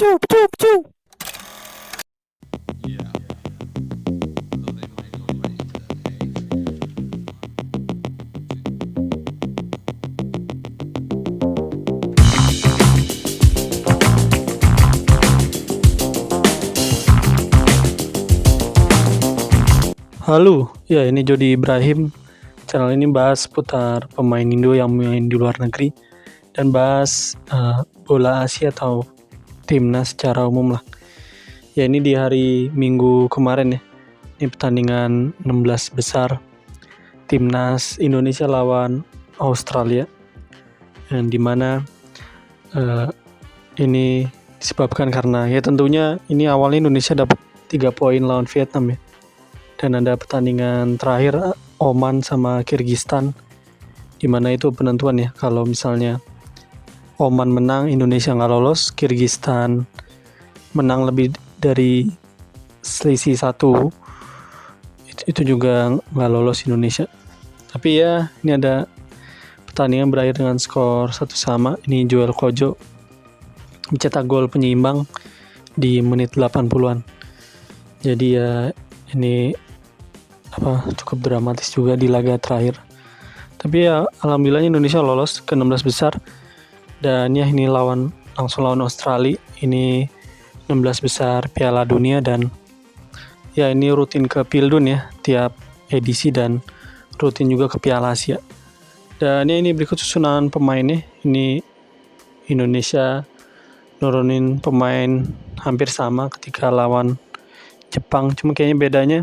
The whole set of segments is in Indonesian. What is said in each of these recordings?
Pecu, pecu, pecu. Halo, ya ini Jody Ibrahim. Channel ini bahas putar pemain Indo yang main di luar negeri dan bahas bola Asia atau timnas secara umum lah. Ya ini di hari Minggu kemarin ya. Ini pertandingan 16 besar timnas Indonesia lawan Australia. Dan dimana ini disebabkan karena ya tentunya ini awalnya Indonesia dapat 3 poin lawan Vietnam ya. Dan ada pertandingan terakhir Oman sama Kyrgyzstan, di mana itu penentuan ya. Kalau misalnya Oman menang, Indonesia nggak lolos. Kyrgyzstan menang lebih dari selisih 1, itu juga nggak lolos Indonesia. Tapi ya ini ada pertandingan berakhir dengan skor 1-1. Ini Joel Kojo mencetak gol penyeimbang di menit 80-an. Jadi ya ini cukup dramatis juga di laga terakhir. Tapi ya alhamdulillah Indonesia lolos ke 16 besar. Dan ya ini langsung lawan Australia. Ini 16 besar Piala Dunia dan ya ini rutin ke Pildun ya tiap edisi dan rutin juga ke Piala Asia. Dan ya ini berikut susunan pemainnya. Ini Indonesia nurunin pemain hampir sama ketika lawan Jepang. Cuma kayaknya bedanya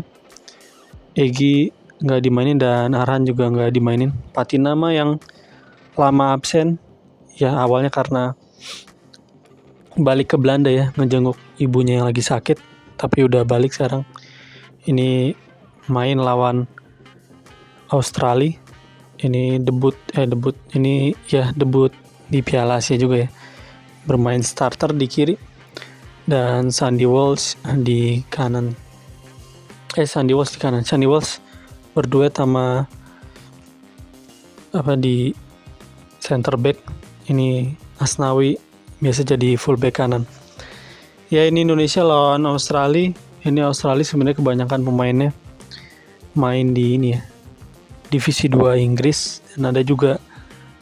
Egi nggak dimainin dan Arhan juga nggak dimainin. Patinama yang lama absen ya awalnya karena balik ke Belanda ya, ngejenguk ibunya yang lagi sakit, tapi udah balik sekarang. Ini main lawan Australia. Ini debut di Piala Asia juga ya. Bermain starter di kiri dan Sandy Walsh di kanan. Sandy Walsh berduet sama di center back. Ini Asnawi biasa jadi full back kanan. Ya ini Indonesia lawan Australia. Ini Australia sebenarnya kebanyakan pemainnya main di ini ya, Divisi 2 Inggris, dan ada juga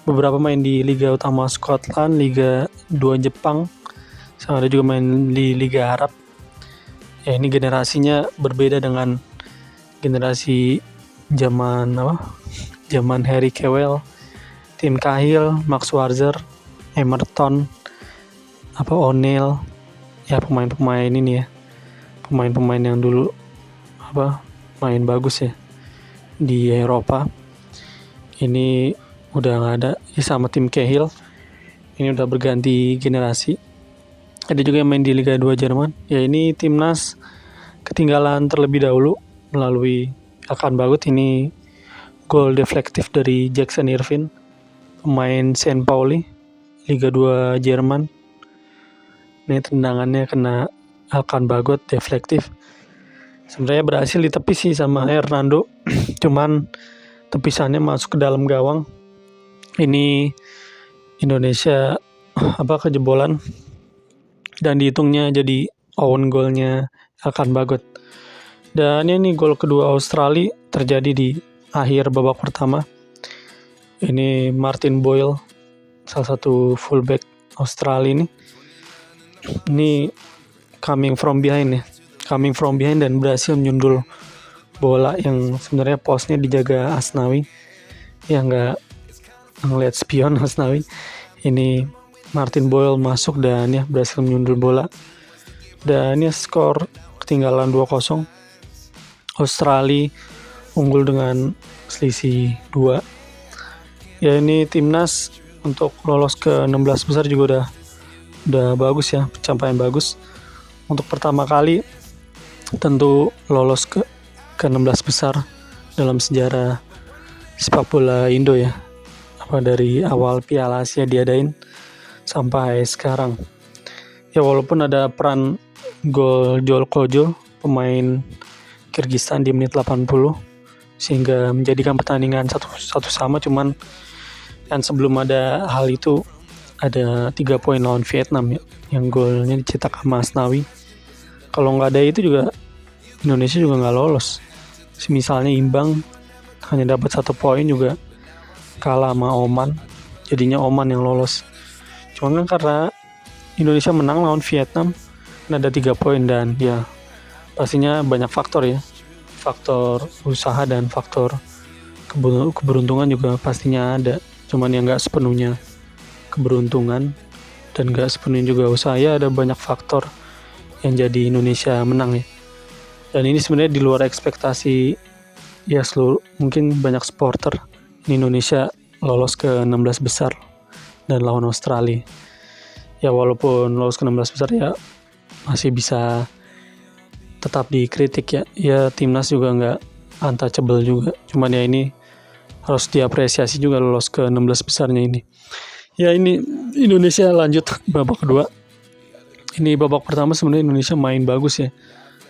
beberapa main di Liga Utama Scotland, Liga 2 Jepang, sama ada juga main di Liga Arab. Ya ini generasinya berbeda dengan generasi zaman Harry Kewell, Tim Cahill, Max Scherzer, Emerton, O'Neil. Ya pemain-pemain ini ya. Pemain-pemain yang dulu main bagus ya di Eropa. Ini udah nggak ada ya, sama Tim Cahill. Ini udah berganti generasi. Ada juga yang main di Liga 2 Jerman. Ya ini timnas ketinggalan terlebih dahulu melalui Elkan Bagot. Ini gol deflektif dari Jackson Irvine, pemain St. Pauli, Liga 2 Jerman. Ini tendangannya kena Elkan Bagot, deflektif. Sebenarnya berhasil ditepis sih sama Hernando. Cuman tepisannya masuk ke dalam gawang. Ini Indonesia kejebolan dan dihitungnya jadi own goalnya Elkan Bagot. Dan ini gol kedua Australia terjadi di akhir babak pertama. Ini Martin Boyle, salah satu fullback Australia ini coming from behind dan berhasil menyundul bola yang sebenarnya posnya dijaga Asnawi. Ya nggak ngeliat spion Asnawi. Ini Martin Boyle masuk dan ya berhasil menyundul bola. Dan ya skor ketinggalan 2-0. Australia unggul dengan selisih 2. Ya ini timnas untuk lolos ke 16 besar juga udah bagus ya, pencapaian bagus. Untuk pertama kali tentu lolos ke 16 besar dalam sejarah sepak bola Indo ya. Dari awal Piala Asia diadain sampai sekarang. Ya walaupun ada peran gol Joel Kojo, pemain Kyrgyzstan di menit 80, sehingga menjadikan pertandingan 1-1, cuman kan sebelum ada hal itu ada 3 poin lawan Vietnam ya, yang golnya dicetak sama Asnawi. Kalau nggak ada itu juga Indonesia juga nggak lolos. Misalnya imbang hanya dapat 1 poin juga kalah sama Oman, jadinya Oman yang lolos. Cuma kan karena Indonesia menang lawan Vietnam, kan ada 3 poin dan ya pastinya banyak faktor ya, faktor usaha dan faktor keberuntungan juga pastinya ada. Cuman yang nggak sepenuhnya keberuntungan dan nggak sepenuhnya juga usaha, ya ada banyak faktor yang jadi Indonesia menang ya. Dan ini sebenarnya di luar ekspektasi ya seluruh, mungkin banyak supporter. Indonesia lolos ke 16 besar dan lawan Australia. Ya walaupun lolos ke 16 besar ya masih bisa tetap dikritik ya. Ya timnas juga nggak untouchable juga. Cuman ya ini harus diapresiasi juga lolos ke 16 besarnya ini. Ya ini Indonesia lanjut babak kedua. Ini babak pertama sebenarnya Indonesia main bagus ya.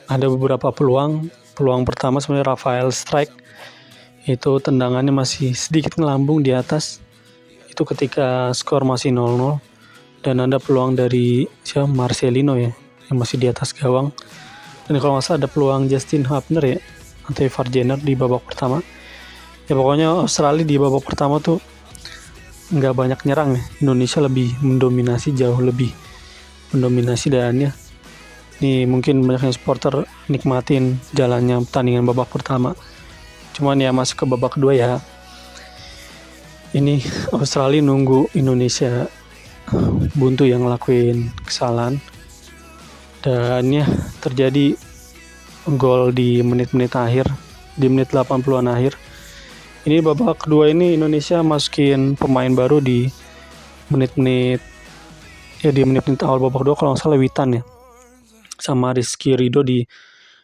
Ada beberapa peluang. Peluang pertama sebenarnya Rafael strike. Itu tendangannya masih sedikit ngelambung di atas. Itu ketika skor masih 0-0. Dan ada peluang dari Marcelino ya, yang masih di atas gawang. Dan kalau nggak salah ada peluang Justin Hubner ya, atau Ivar Jenner di babak pertama. Ya pokoknya Australia di babak pertama tuh nggak banyak nyerang ya. Indonesia lebih mendominasi, jauh lebih mendominasi. Dan ya ini mungkin banyaknya supporter nikmatin jalannya pertandingan babak pertama. Cuman ya masuk ke babak kedua ya, ini Australia nunggu Indonesia buntu yang ngelakuin kesalahan. Dan ya terjadi gol di menit-menit akhir, di menit 80-an akhir. Ini babak kedua ini Indonesia masukin pemain baru di menit-menit awal babak kedua, kalau nggak salah Witan ya, sama Rizky Ridho di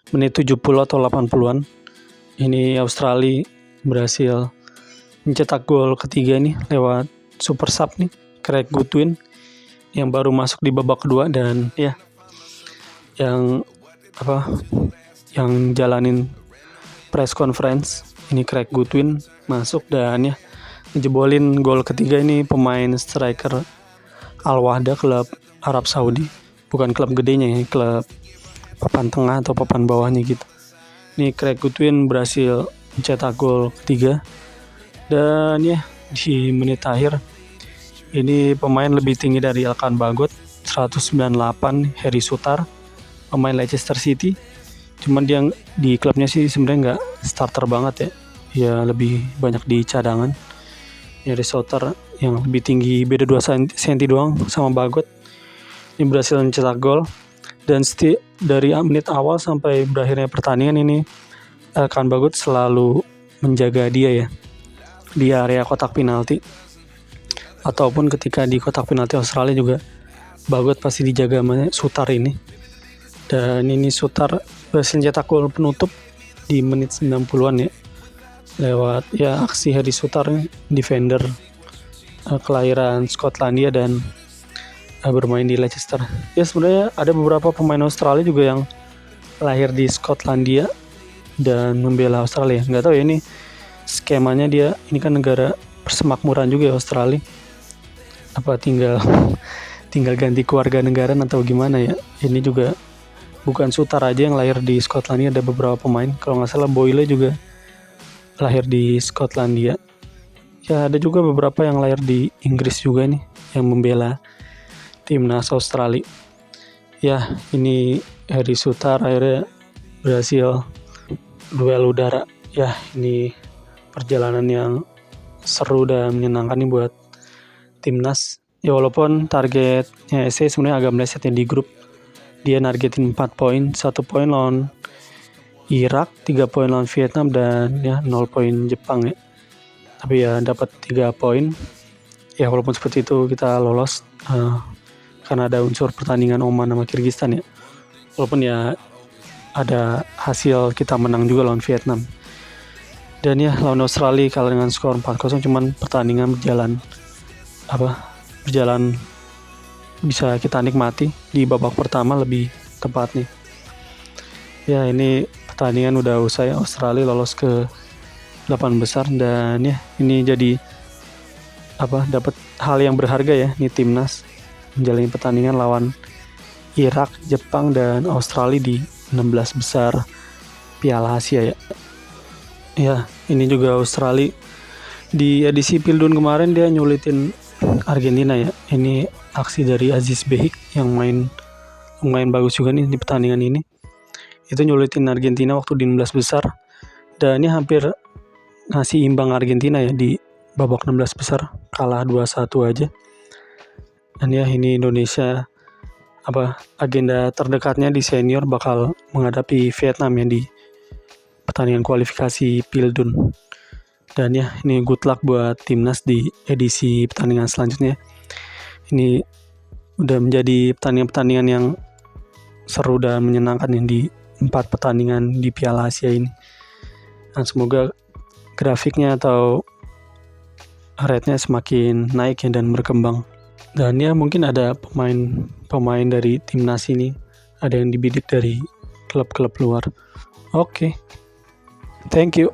menit 70 atau 80-an. Ini Australia berhasil mencetak gol ketiga nih lewat super sub nih, Craig Goodwin yang baru masuk di babak kedua. Dan ya yang jalanin press conference ini Craig Goodwin masuk dan ya ngejebolin gol ketiga. Ini pemain striker Al Wahda, klub Arab Saudi, bukan klub gedenya ya, klub papan tengah atau papan bawahnya gitu. Ini Craig Goodwin berhasil mencetak gol ketiga. Dan ya di menit akhir ini pemain lebih tinggi dari Elkan Bagot, 198, Harry Sutar, pemain Leicester City. Cuman dia di klubnya sih sebenarnya nggak starter banget ya. Ya lebih banyak di cadangan. Harry Sutar yang lebih tinggi, beda 2 cm doang sama Bagot. Ini berhasil mencetak gol. Dan dari menit awal sampai berakhirnya pertandingan ini Elkan Bagot selalu menjaga dia ya di area kotak penalti, ataupun ketika di kotak penalti Australia juga Bagot pasti dijaga sama Sutar ini. Dan ini Sutar berhasil mencetak gol penutup di menit 90-an ya, lewat ya aksi Harry Sutar, defender kelahiran Skotlandia dan bermain di Leicester. Ya sebenarnya ada beberapa pemain Australia juga yang lahir di Skotlandia dan membela Australia. Nggak tahu ya ini skemanya dia, ini kan negara persemakmuran juga ya Australia. Apa tinggal ganti keluarga negaraan atau gimana ya? Ini juga bukan Sutar aja yang lahir di Skotlandia, ada beberapa pemain. Kalau nggak salah Boyle juga lahir di Skotlandia. Ya ada juga beberapa yang lahir di Inggris juga nih yang membela timnas Australia. Ya ini Harry Sutar akhirnya berhasil duel udara. Ya ini perjalanan yang seru dan menyenangkan nih buat timnas. Ya walaupun targetnya SC sebenarnya agak meleset ya di grup. Dia nargetin 4 poin, 1 poin lawan Irak, 3 poin lawan Vietnam, dan ya 0 poin Jepang ya. Tapi ya dapat 3 poin. Ya walaupun seperti itu kita lolos karena ada unsur pertandingan Oman sama Kyrgyzstan ya. Walaupun ya ada hasil kita menang juga lawan Vietnam. Dan ya lawan Australia kalah dengan skor 4-0, cuman pertandingan berjalan bisa kita nikmati di babak pertama lebih tepatnya. Ya ini pertandingan udah usai, Australia lolos ke 8 besar dan ya ini jadi dapat hal yang berharga ya, ini timnas menjalani pertandingan lawan Irak, Jepang, dan Australia di 16 besar Piala Asia ya. Ya, ini juga Australia di edisi Pildun kemarin dia nyulitin Argentina ya. Ini aksi dari Aziz Behik yang lumayan bagus juga nih di pertandingan ini. Itu nyulitin Argentina waktu di 16 besar. Dan ini hampir ngasih imbang Argentina ya di babak 16 besar, kalah 2-1 aja. Dan ya ini Indonesia agenda terdekatnya di senior bakal menghadapi Vietnam ya di pertandingan kualifikasi Pildun. Dan ya ini good luck buat timnas di edisi pertandingan selanjutnya. Ini udah menjadi pertandingan-pertandingan yang seru dan menyenangkan yang di 4 pertandingan di Piala Asia ini. Dan semoga grafiknya atau rate-nya semakin naik ya dan berkembang. Dan ya mungkin ada pemain dari timnas ini ada yang dibidik dari klub-klub luar. Oke. Thank you.